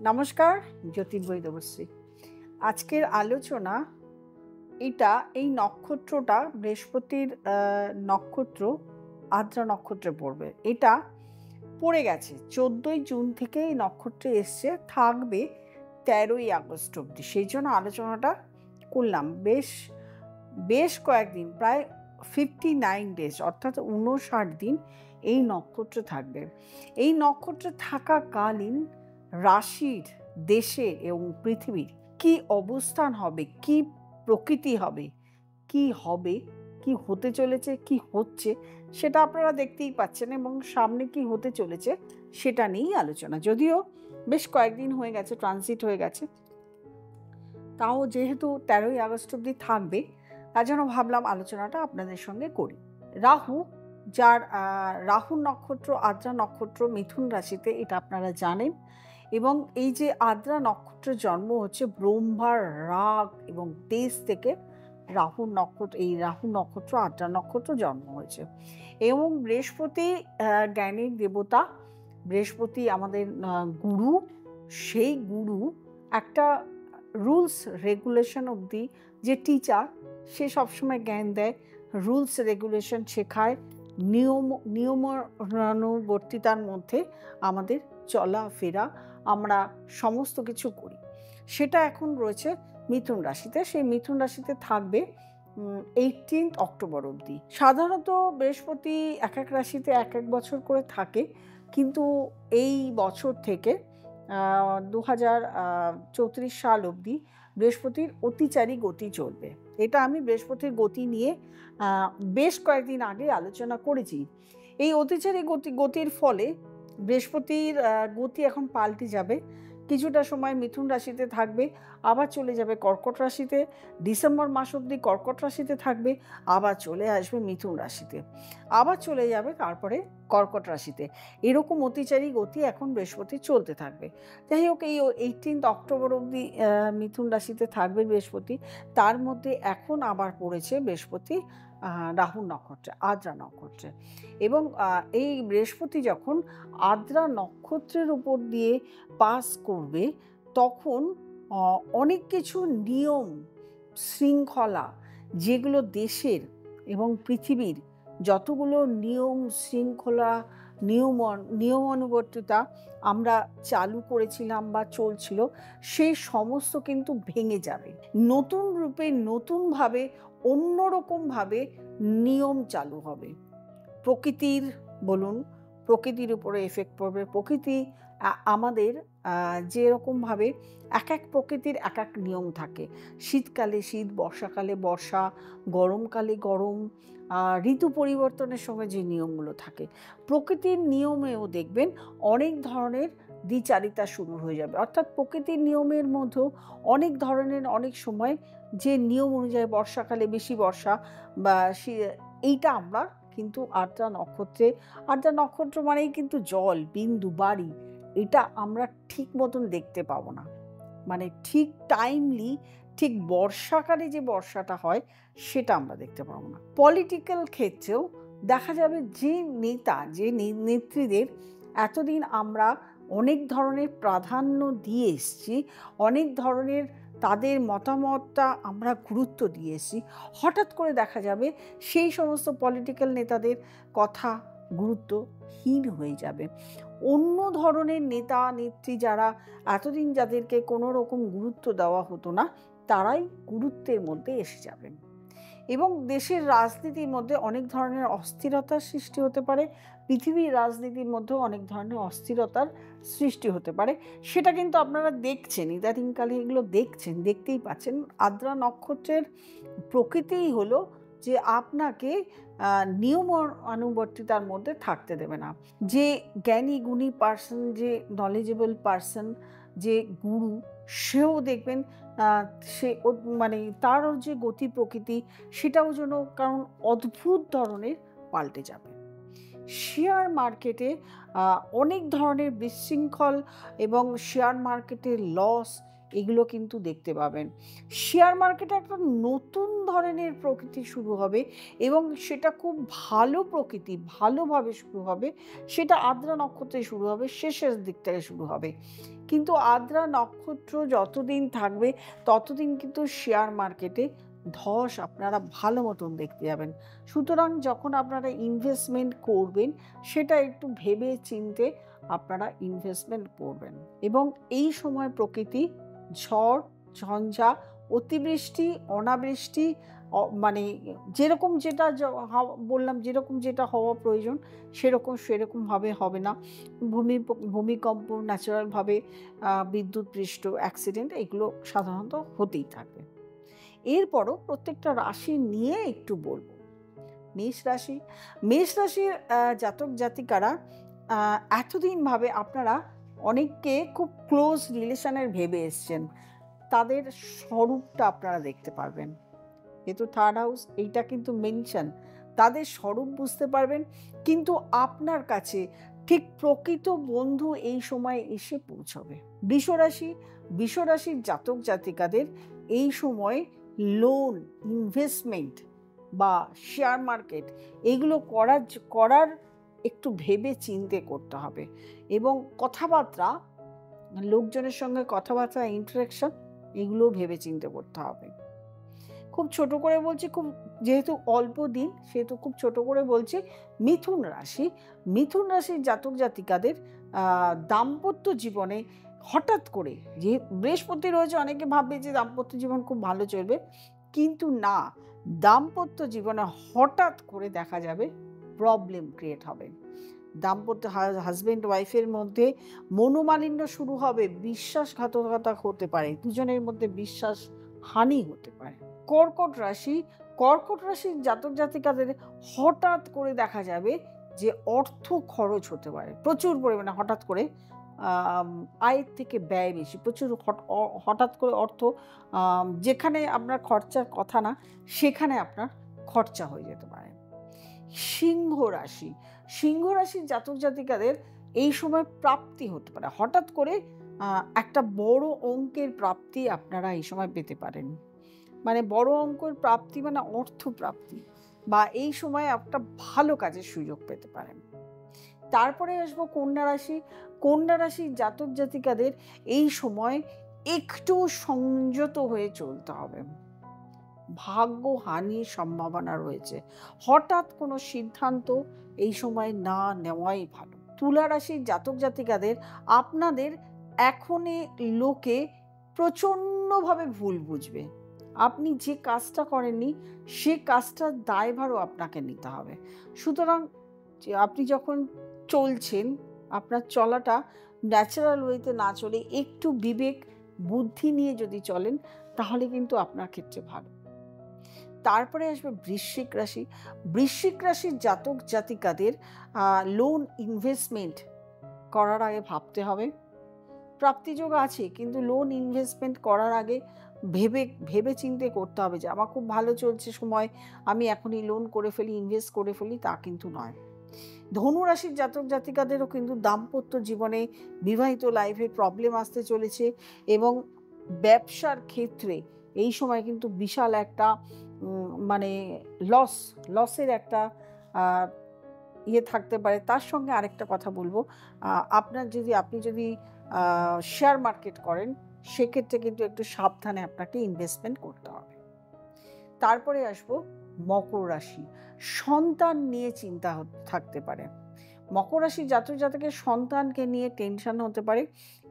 নমস্কার, জ্যোতির্বৈ দেবশ্রী। আজকের আলোচনা এই নক্ষত্রটা বৃহস্পতির নক্ষত্র আদ্রা নক্ষত্রে পড়বে। এটা পড়ে গেছে 14ই জুন থেকে এই নক্ষত্রে এসছে, থাকবে 13ই আগস্ট অবধি। সেই জন্য আলোচনাটা করলাম। বেশ কয়েকদিন, প্রায় 59 ডেজ, অর্থাৎ 59 দিন এই নক্ষত্র থাকবে। এই নক্ষত্রে থাকাকালীন রাশির, দেশের এবং পৃথিবীর কি অবস্থান হবে, কি প্রকৃতি হবে, কি হতে চলেছে, কি হচ্ছে সেটা আপনারা দেখতেই পাচ্ছেন, এবং সামনে কি হতে চলেছে সেটা নিয়েই আলোচনা। যদিও বেশ কয়েকদিন হয়ে গেছে, ট্রানজিট হয়ে গেছে, তাও যেহেতু 13ই আগস্ট অবধি থাকবে, তার জন্য ভাবলাম আলোচনাটা আপনাদের সঙ্গে করি। রাহু, যার রাহুর নক্ষত্র আদ্রা নক্ষত্র মিথুন রাশিতে, এটা আপনারা জানেন। এবং এই যে আদ্রা নক্ষত্রের জন্ম হচ্ছে ব্রহ্মার রাগ এবং তেজ থেকে রাহুর নক্ষত্র আদ্রা নক্ষত্র জন্ম হয়েছে। এবং বৃহস্পতি জ্ঞানের দেবতা, বৃহস্পতি আমাদের গুরু। সেই গুরু একটা রুলস রেগুলেশন অবধি, যে টিচার, সে সবসময় জ্ঞান দেয়, রুলস রেগুলেশন শেখায়, নিয়মানুবর্তিতার মধ্যে আমাদের চলাফেরা, আমরা সমস্ত কিছু করি। সেটা এখন রয়েছে মিথুন রাশিতে। সেই মিথুন রাশিতে থাকবে 18 অক্টোবর অবধি। সাধারণত বৃহস্পতি এক এক রাশিতে এক এক বছর করে থাকে, কিন্তু এই বছর থেকে 2034 সাল অবধি বৃহস্পতির অতিচারী গতি চলবে। এটা আমি বৃহস্পতির গতি নিয়ে বেশ কয়েকদিন আগে আলোচনা করেছি। এই অতিচারী গতির ফলে বৃহস্পতির গতি এখন পাল্টে যাবে। কিছুটা সময় মিথুন রাশিতে থাকবে, আবার চলে যাবে কর্কট রাশিতে, ডিসেম্বর মাস অবধি কর্কট রাশিতে থাকবে, আবার চলে আসবে মিথুন রাশিতে, আবার চলে যাবে তারপরে কর্কট রাশিতে। এরকম অতিচারী গতি এখন বৃহস্পতি চলতে থাকবে। যাই হোক, এই 18 অক্টোবর অবধি মিথুন রাশিতে থাকবে বৃহস্পতি। তার মধ্যে এখন আবার পড়েছে বৃহস্পতি রাহুর নক্ষত্রে, আদ্রা নক্ষত্রে। এবং এই বৃহস্পতি যখন আদ্রা নক্ষত্রের উপর দিয়ে পাস করবে, তখন অনেক কিছু নিয়ম শৃঙ্খলা, যেগুলো দেশের এবং পৃথিবীর যতগুলো নিয়ম শৃঙ্খলা, নিয়মানুবর্তিতা আমরা চালু করেছিলাম বা চলছিল, সেই সমস্ত কিন্তু ভেঙে যাবে। নতুন রূপে, নতুনভাবে, অন্যরকমভাবে নিয়ম চালু হবে। প্রকৃতির বলুন, প্রকৃতির উপরে এফেক্ট পড়বে। প্রকৃতি আমাদের যেরকমভাবে এক এক প্রকৃতির এক এক নিয়ম থাকে। শীতকালে শীত, বর্ষাকালে বর্ষা, গরমকালে গরম, ঋতু পরিবর্তনের সময় যে নিয়মগুলো থাকে, প্রকৃতির নিয়মেও দেখবেন অনেক ধরনের দ্বিচারিতা শুরু হয়ে যাবে। অর্থাৎ প্রকৃতির নিয়মের মধ্যেও অনেক ধরনের, অনেক সময় যে নিয়ম অনুযায়ী বর্ষাকালে বেশি বর্ষা বা এইটা আমরা কিন্তু আদ্রা নক্ষত্র মানেই কিন্তু জল, বিন্দু, বাড়ি, এটা আমরা ঠিক মতন দেখতে পাবো না। মানে ঠিক টাইমলি, ঠিক বর্ষাকালে যে বর্ষাটা হয় সেটা আমরা দেখতে পাবো না। পলিটিক্যাল ক্ষেত্রেও দেখা যাবে যে নেতা, যে নেত্রীদের এতদিন আমরা অনেক ধরনের প্রাধান্য দিয়ে এসেছি, অনেক ধরনের তাদের মতামতটা আমরা গুরুত্ব দিয়ে এসেছি, হঠাৎ করে দেখা যাবে সেই সমস্ত পলিটিক্যাল নেতাদের কথা গুরুত্বহীন হয়ে যাবে। অন্য ধরনের নেতা নেত্রী, যারা এতদিন যাদেরকে কোনো রকম গুরুত্ব দেওয়া হতো না, তারাই গুরুত্বের মধ্যে এসে যাবেন। এবং দেশের রাজনীতির মধ্যে অনেক ধরনের অস্থিরতার সৃষ্টি হতে পারে, পৃথিবীর রাজনীতির মধ্যেও অনেক ধরনের অস্থিরতার সৃষ্টি হতে পারে। সেটা কিন্তু আপনারা দেখছেন, ইদানিংকালে এগুলো দেখতেই পাচ্ছেন। আদ্রা নক্ষত্রের প্রকৃতিই হলো যে আপনাকে নিয়মানুবর্তিতার মধ্যে থাকতে দেবে না। যে জ্ঞানী গুণী পার্সন, যে নলেজেবল পার্সন, যে গুরু, সেও দেখবেন সে মানে তার যে গতি প্রকৃতি, সেটাও যেন কারণ অদ্ভুত ধরনের পাল্টে যাবে। শেয়ার মার্কেটে অনেক ধরনের বিশৃঙ্খল এবং শেয়ার মার্কেটের লস, এগুলো কিন্তু দেখতে পাবেন। শেয়ার মার্কেটে একটা নতুন ধরনের প্রকৃতি শুরু হবে এবং সেটা খুব ভালো প্রকৃতি, ভালোভাবে শুরু হবে। সেটা আদ্রা নক্ষত্রে শুরু হবে, শেষের দিক থেকে শুরু হবে। কিন্তু আদ্রা নক্ষত্র যতদিন থাকবে ততদিন কিন্তু শেয়ার মার্কেটে ধস আপনারা ভালো মতন দেখতে যাবেন। সুতরাং যখন আপনারা ইনভেস্টমেন্ট করবেন সেটা একটু ভেবে চিন্তে আপনারা ইনভেস্টমেন্ট করবেন। এবং এই সময় প্রকৃতি ঝড়, ঝঞ্ঝা, অতিবৃষ্টি, অনাবৃষ্টি মানে যেরকম যেটা বললাম যেরকম যেটা হওয়া প্রয়োজন সেরকমভাবে হবে না। ভূমিকম্প, ন্যাচারালভাবে বিদ্যুৎপৃষ্ট অ্যাক্সিডেন্ট এগুলো সাধারণত হতেই থাকবে। এরপরও প্রত্যেকটা রাশি নিয়ে একটু বলব। মেষ রাশির জাতক জাতিকারা এতদিনভাবে আপনারা অনেককে খুব ক্লোজ রিলেশনের ভেবে এসছেন, তাদের স্বরূপটা আপনারা দেখতে পারবেন। যেহেতু থার্ড হাউস এইটা কিন্তু মেনশন, তাদের স্বরূপ বুঝতে পারবেন। কিন্তু আপনার কাছে ঠিক প্রকৃত বন্ধু এই সময় এসে পৌঁছবে। বৃষরাশির জাতক জাতিকাদের এই সময় লোন, ইনভেস্টমেন্ট বা শেয়ার মার্কেট এগুলো করার একটু ভেবে চিন্তে করতে হবে। এবং কথাবার্তা, লোকজনের সঙ্গে কথাবার্তা, ইন্টারেকশন এগুলো ভেবে চিন্তে করতে হবে। খুব ছোট করে বলছি, যেহেতু অল্প দিন সেহেতু খুব ছোট করে বলছি। মিথুন রাশির জাতক জাতিকাদের দাম্পত্য জীবনে হঠাৎ করে, যে বৃহস্পতি রয়েছে, অনেকে ভাববে যে দাম্পত্য জীবন খুব ভালো চলবে, কিন্তু না, দাম্পত্য জীবনে হঠাৎ করে দেখা যাবে প্রবলেম ক্রিয়েট হবে। দাম্পত্য হাজব্যান্ড ওয়াইফের মধ্যে মনোমালিন্য শুরু হবে, বিশ্বাসঘাতকতা হতে পারে, দুজনের মধ্যে বিশ্বাস হানি হতে পারে। কর্কট রাশির জাতক জাতিকাদের হঠাৎ করে দেখা যাবে যে অর্থ খরচ হতে পারে প্রচুর পরিমাণে। হঠাৎ করে আয়ের থেকে ব্যয় বেশি, প্রচুর হঠাৎ করে অর্থ যেখানে আপনার খরচার কথা না সেখানে আপনার খরচা হয়ে যেতে পারে। সিংহ রাশির জাতক জাতিকাদের এই সময় প্রাপ্তি হতে পারে, হঠাৎ করে একটা বড় অঙ্কের প্রাপ্তি আপনারা এই সময় পেতে পারেন। মানে বড় অঙ্কের প্রাপ্তি মানে অর্থ প্রাপ্তি, বা এই সময় একটা ভালো কাজের সুযোগ পেতে পারেন। তারপরে আসবো কন্যা রাশির জাতক জাতিকাদের এই সময় একটু সংযত হয়ে চলতে হবে। ভাগ্য হানির সম্ভাবনা রয়েছে। হঠাৎ কোনো সিদ্ধান্ত এই সময় না নেওয়াই ভালো। তুলা রাশির জাতক জাতিকাদের আপনাদের এখনই লোকে প্রচণ্ডভাবে ভুল বুঝবে। আপনি যে কাজটা করেননি সে কাজটার দায়ভারও আপনাকে নিতে হবে। সুতরাং আপনি যখন চলছেন, আপনার চলাটা ন্যাচারাল ওয়েতে না চলে একটু বিবেক বুদ্ধি নিয়ে যদি চলেন তাহলে কিন্তু আপনার ক্ষেত্রে ভালো। তারপরে আসবে বৃশ্চিক রাশির জাতক জাতিকাদের লোন, ইনভেস্টমেন্ট করার আগে ভাবতে হবে। প্রাপ্তিযোগ আছে, কিন্তু লোন ইনভেস্টমেন্ট করার আগে ভেবে চিন্তে করতে হবে যে আমার খুব ভালো চলছে সময়, আমি এখনই লোন করে ফেলি, ইনভেস্ট করে ফেলি, তা কিন্তু নয়। ধনু রাশির জাতক জাতিকাদেরও কিন্তু দাম্পত্য জীবনে, বিবাহিত লাইফে প্রবলেম আসতে চলেছে এবং ব্যবসার ক্ষেত্রে এই সময় কিন্তু বিশাল একটা মানে লসের একটা থাকতে পারে। তার সঙ্গে আরেকটা কথা বলবো, আপনি যদি শেয়ার মার্কেট করেন সেক্ষেত্রে কিন্তু একটু সাবধানে আপনাকে ইনভেস্টমেন্ট করতে হবে। তারপরে আসবো মকর রাশি। সন্তান নিয়ে চিন্তা থাকতে পারে। মকর রাশির জাতক জাতকের সন্তানকে নিয়ে টেনশন হতে পারে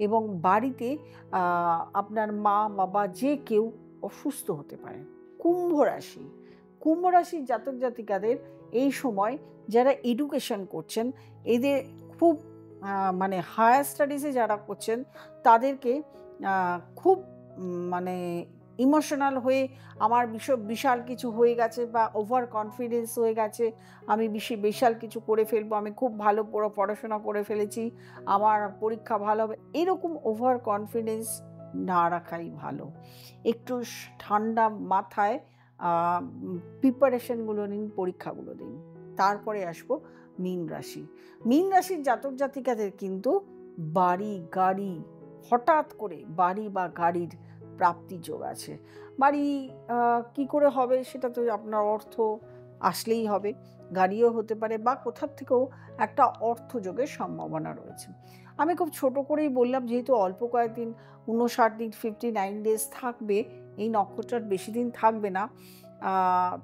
এবং বাড়িতে আপনার মা বাবা যে কেউ অসুস্থ হতে পারে। কুম্ভ রাশির জাতক জাতিকাদের এই সময় যারা এডুকেশন করছেন, এদের খুব মানে হায়ার স্টাডিজে যারা করছেন তাদেরকে খুব মানে ইমোশনাল হয়ে আমার বিশাল কিছু হয়ে গেছে বা ওভার কনফিডেন্স হয়ে গেছে, আমি বিশাল কিছু করে ফেলবো, আমি খুব ভালো পড়াশোনা করে ফেলেছি, আমার পরীক্ষা ভালো হবে, এরকম ওভার কনফিডেন্স না রাখাই ভালো। একটু ঠান্ডা মাথায় প্রিপারেশনগুলো নিন, পরীক্ষাগুলো দিন। তারপরে আসবো মীন রাশির জাতক জাতিকাদের কিন্তু বাড়ি, গাড়ি, হঠাৎ করে বাড়ি বা গাড়ির প্রাপ্তি যোগ আছে। বাড়ি কি করে হবে সেটা তো আপনার অর্থ আসলেই হবে। গাড়িও হতে পারে বা কোথার থেকেও একটা অর্থযোগের সম্ভাবনা রয়েছে। আমি খুব ছোট করেই বললাম, যেহেতু অল্প কয়েকদিন ৫৯ দিন 59 ডেজ থাকবে, এই নক্ষত্র বেশি দিন থাকবে না।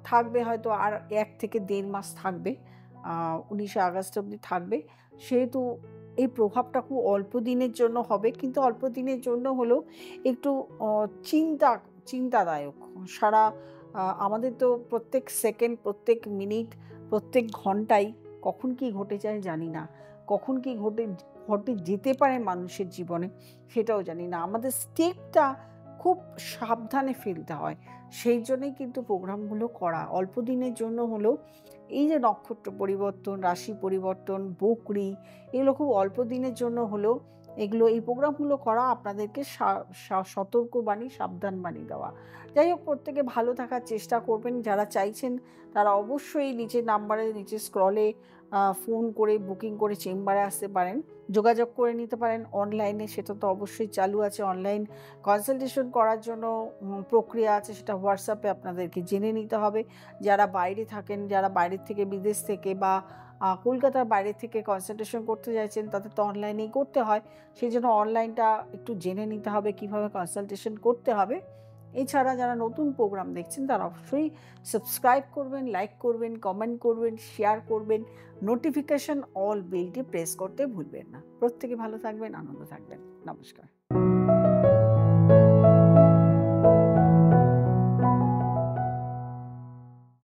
থাকবে হয়তো আর ১ থেকে ১.৫ মাস থাকবে। ১৯শে আগস্ট অবধি থাকবে। সেহেতু এই প্রভাবটা খুব অল্প দিনের জন্য হবে, কিন্তু অল্প দিনের জন্য হলেও একটু অ চিন্তা চিন্তাদায়ক। সারা আমাদের তো প্রত্যেক সেকেন্ড, প্রত্যেক মিনিট, প্রত্যেক ঘন্টায় কখন কি ঘটে যায় জানি না। কখন কি ঘটে যেতে পারে মানুষের জীবনে সেটাও জানি না। আমাদের স্টেপটা খুব সাবধানে ফেলতে হয়। সেই জন্যই কিন্তু প্রোগ্রামগুলো করা। অল্প দিনের জন্য হলেও এই যে নক্ষত্র পরিবর্তন, রাশি পরিবর্তন, বকরি, এগুলো খুব অল্প দিনের জন্য হলেও এই প্রোগ্রামগুলো করা আপনাদেরকে সতর্কবাণী, সাবধানবাণী দেওয়া। যাই হোক, প্রত্যেকে ভালো থাকার চেষ্টা করবেন। যারা চাইছেন তারা অবশ্যই নিচের নাম্বারে, নিচের স্ক্রলে ফোন করে বুকিং করে চেম্বারে আসতে পারেন। যোগাযোগ করে নিতে পারেন অনলাইনে, সেটা তো অবশ্যই চালু আছে। অনলাইন কনসালটেশন করার জন্য প্রক্রিয়া আছে, সেটা হোয়াটসঅ্যাপে আপনাদেরকে জেনে নিতে হবে। যারা বাইরে থাকেন, যারা বাইরের থেকে, বিদেশ থেকে বা কলকাতার বাইরে থেকে কনসালটেশন করতে চাইছেন, তাদের তো অনলাইনেই করতে হয়। সেজন্য অনলাইনটা একটু জেনে নিতে হবে কীভাবে কনসালটেশন করতে হবে। এছাড়া যারা নতুন প্রোগ্রাম দেখছেন তারা অবশ্যই সাবস্ক্রাইব করবেন, লাইক করবেন, কমেন্ট করবেন, শেয়ার করবেন। নোটিফিকেশন অল বেলটি প্রেস করতে ভুলবেন না। প্রত্যেকে ভালো থাকবেন, আনন্দ থাকবেন। নমস্কার।